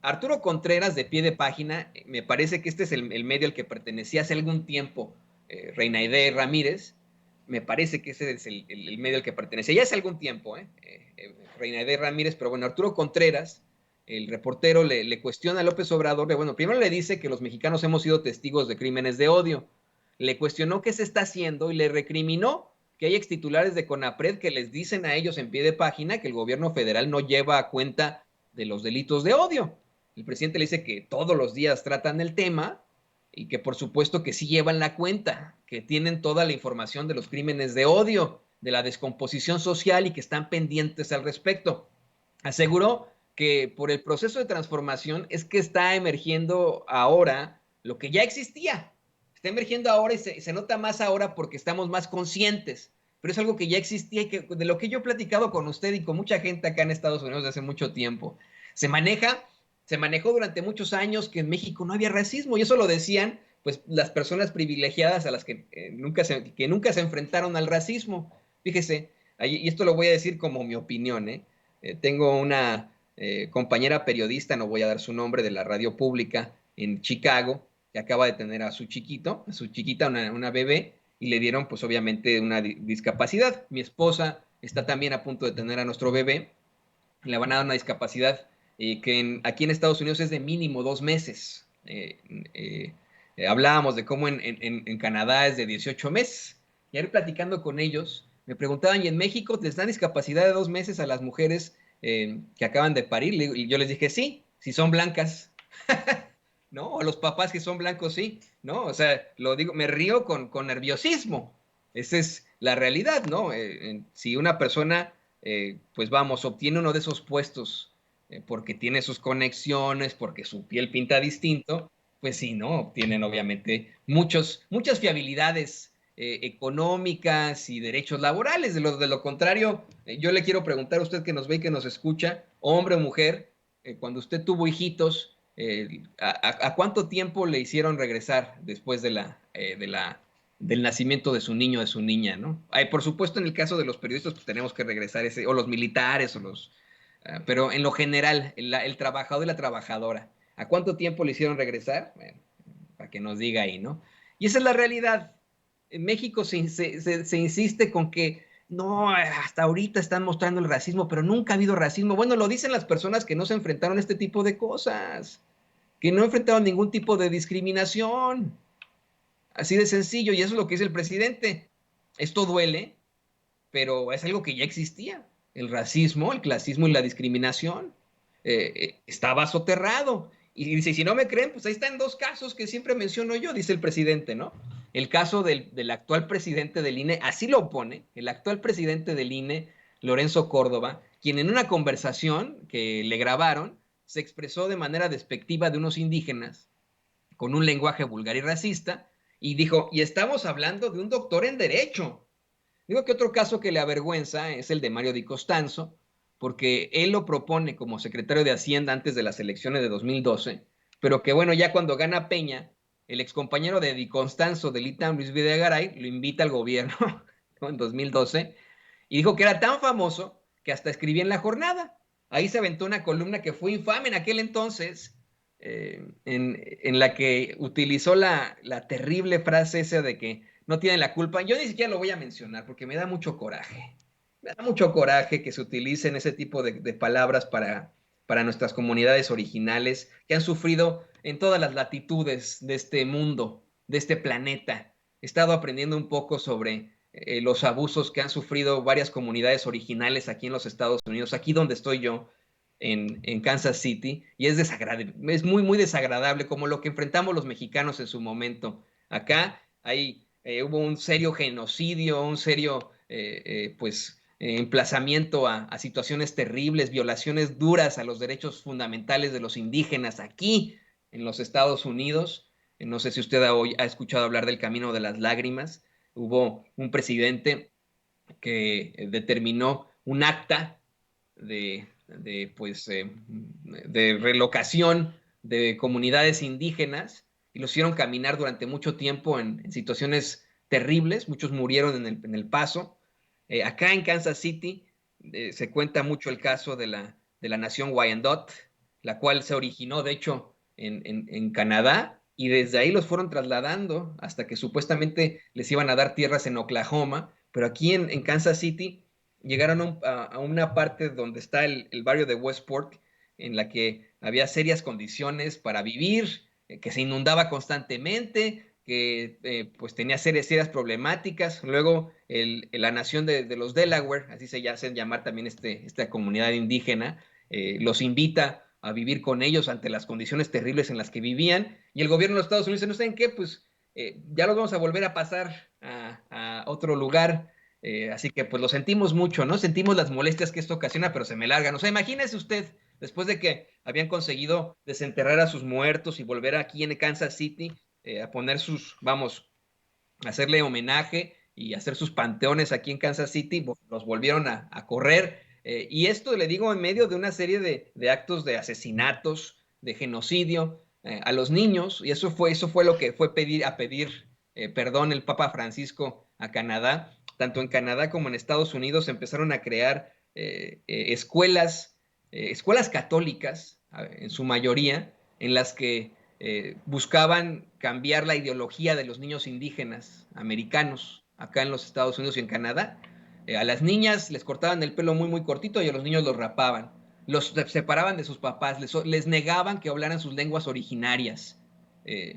Arturo Contreras, de pie de página, me parece que este es el medio al que pertenecía hace algún tiempo Reinaide Ramírez. Me parece que ese es el medio al que pertenecía ya hace algún tiempo, Reinaide Ramírez, pero bueno, Arturo Contreras, el reportero, le cuestiona a López Obrador, bueno, primero le dice que los mexicanos hemos sido testigos de crímenes de odio, le cuestionó qué se está haciendo y le recriminó que hay extitulares de CONAPRED que les dicen a ellos en pie de página que el gobierno federal no lleva a cuenta de los delitos de odio. El presidente le dice que todos los días tratan el tema y que por supuesto que sí llevan la cuenta, que tienen toda la información de los crímenes de odio, de la descomposición social y que están pendientes al respecto. Aseguró que por el proceso de transformación es que está emergiendo ahora lo que ya existía. Está emergiendo ahora y se nota más ahora porque estamos más conscientes, pero es algo que ya existía y que, de lo que yo he platicado con usted y con mucha gente acá en Estados Unidos desde hace mucho tiempo. Se maneja, se manejó durante muchos años que en México no había racismo y eso lo decían pues las personas privilegiadas a las que nunca se enfrentaron al racismo. Fíjese, y esto lo voy a decir como mi opinión, tengo una compañera periodista, no voy a dar su nombre, de la radio pública en Chicago, que acaba de tener a su chiquito, a su chiquita, una bebé, y le dieron pues obviamente una discapacidad. Mi esposa está también a punto de tener a nuestro bebé, le van a dar una discapacidad aquí en Estados Unidos es de mínimo 2 meses. Hablábamos de cómo en Canadá es de 18 meses. Y ahí platicando con ellos, me preguntaban, ¿y en México les dan discapacidad de 2 meses a las mujeres que acaban de parir? Y yo les dije, sí, si son blancas. ¿No? O los papás que son blancos, sí, ¿no? O sea, lo digo, me río con nerviosismo. Esa es la realidad, ¿no? Si una persona, pues vamos, obtiene uno de esos puestos porque tiene sus conexiones, porque su piel pinta distinto, pues sí, ¿no? Obtienen obviamente muchas fiabilidades económicas y derechos laborales. De lo contrario, yo le quiero preguntar a usted que nos ve y que nos escucha, hombre o mujer, cuando usted tuvo hijitos, ¿a cuánto tiempo le hicieron regresar después del nacimiento de su niño o de su niña, ¿no? Ay, por supuesto, en el caso de los periodistas, pues tenemos que regresar o los militares, pero en lo general, el trabajador y la trabajadora, ¿a cuánto tiempo le hicieron regresar? Bueno, para que nos diga ahí, ¿no? Y esa es la realidad. En México se insiste con que no, hasta ahorita están mostrando el racismo, pero nunca ha habido racismo. Bueno, lo dicen las personas que no se enfrentaron a este tipo de cosas, que no enfrentaron ningún tipo de discriminación. Así de sencillo, y eso es lo que dice el presidente. Esto duele, pero es algo que ya existía. El racismo, el clasismo y la discriminación estaba soterrado. Y dice, si no me creen, pues ahí están dos casos que siempre menciono yo, dice el presidente, ¿no? El caso del actual presidente del INE, así lo pone, el actual presidente del INE, Lorenzo Córdoba, quien en una conversación que le grabaron se expresó de manera despectiva de unos indígenas con un lenguaje vulgar y racista y dijo, y estamos hablando de un doctor en derecho. Digo que otro caso que le avergüenza es el de Mario Di Costanzo, porque él lo propone como secretario de Hacienda antes de las elecciones de 2012, pero que bueno, ya cuando gana Peña, el excompañero de Di Costanzo del ITAM, Luis Videgaray, lo invita al gobierno ¿no? en 2012 y dijo que era tan famoso que hasta escribía en La Jornada. Ahí se aventó una columna que fue infame en aquel entonces, en la que utilizó la terrible frase esa de que no tienen la culpa. Yo ni siquiera lo voy a mencionar porque me da mucho coraje. Me da mucho coraje que se utilicen ese tipo de palabras para nuestras comunidades originales que han sufrido en todas las latitudes de este mundo, de este planeta. He estado aprendiendo un poco sobre los abusos que han sufrido varias comunidades originales aquí en los Estados Unidos, aquí donde estoy yo, en Kansas City, y es desagradable, es muy, muy desagradable, como lo que enfrentamos los mexicanos en su momento. Acá hubo un serio genocidio, un serio, pues, emplazamiento a situaciones terribles, violaciones duras a los derechos fundamentales de los indígenas aquí en los Estados Unidos. No sé si usted ha escuchado hablar del Camino de las Lágrimas. Hubo un presidente que determinó un acta pues, de relocación de comunidades indígenas y los hicieron caminar durante mucho tiempo en situaciones terribles. Muchos murieron en el paso. Acá en Kansas City se cuenta mucho el caso de la nación Wyandot, la cual se originó, de hecho, en Canadá, y desde ahí los fueron trasladando hasta que supuestamente les iban a dar tierras en Oklahoma, pero aquí en Kansas City llegaron a una parte donde está el barrio de Westport, en la que había serias condiciones para vivir, que se inundaba constantemente, que pues tenía serias problemáticas. Luego la nación de los Delaware, así se hacen llamar también esta comunidad indígena, los invita a vivir con ellos ante las condiciones terribles en las que vivían, y el gobierno de los Estados Unidos dice, ¿no saben qué? Pues ya los vamos a volver a pasar a otro lugar, así que pues lo sentimos mucho, ¿no? Sentimos las molestias que esto ocasiona, pero se me largan. O sea, imagínese usted, después de que habían conseguido desenterrar a sus muertos y volver aquí en Kansas City, a poner vamos, hacerle homenaje y hacer sus panteones aquí en Kansas City, los volvieron a correr. Y esto le digo en medio de una serie de actos de asesinatos, de genocidio a los niños, y eso fue lo que fue a pedir perdón el Papa Francisco a Canadá. Tanto en Canadá como en Estados Unidos empezaron a crear escuelas católicas, en su mayoría, en las que buscaban cambiar la ideología de los niños indígenas americanos acá en los Estados Unidos y en Canadá. A las niñas les cortaban el pelo muy cortito y a los niños los rapaban. Los separaban de sus papás, les negaban que hablaran sus lenguas originarias.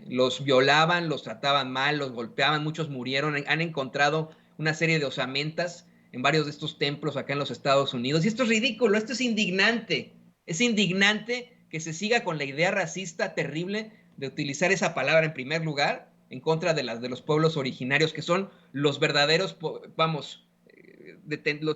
Los violaban, los trataban mal, los golpeaban, muchos murieron. Han encontrado una serie de osamentas en varios de estos templos acá en los Estados Unidos. Y esto es ridículo, esto es indignante. Es indignante que se siga con la idea racista terrible de utilizar esa palabra en primer lugar en contra de los pueblos originarios, que son los verdaderos, vamos,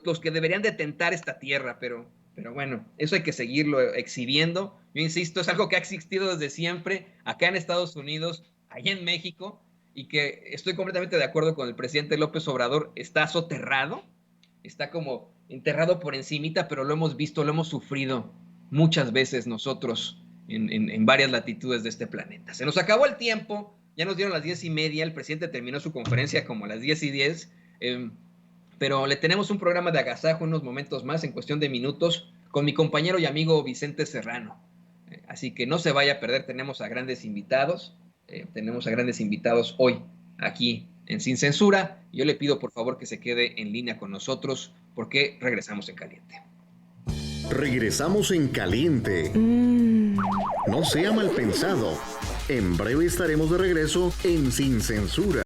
los que deberían detentar esta tierra, pero bueno, eso hay que seguirlo exhibiendo. Yo insisto, es algo que ha existido desde siempre acá en Estados Unidos, allá en México, y que estoy completamente de acuerdo con el presidente López Obrador, está soterrado, está como enterrado por encimita, pero lo hemos visto, lo hemos sufrido muchas veces nosotros en varias latitudes de este planeta. Se nos acabó el tiempo, ya nos dieron las 10:30, el presidente terminó su conferencia como a las 10:10, pero le tenemos un programa de agasajo unos momentos más, en cuestión de minutos, con mi compañero y amigo Vicente Serrano. Así que no se vaya a perder, tenemos a grandes invitados hoy aquí en Sin Censura. Yo le pido por favor que se quede en línea con nosotros porque regresamos en caliente. Regresamos en caliente. No sea mal pensado. En breve estaremos de regreso en Sin Censura.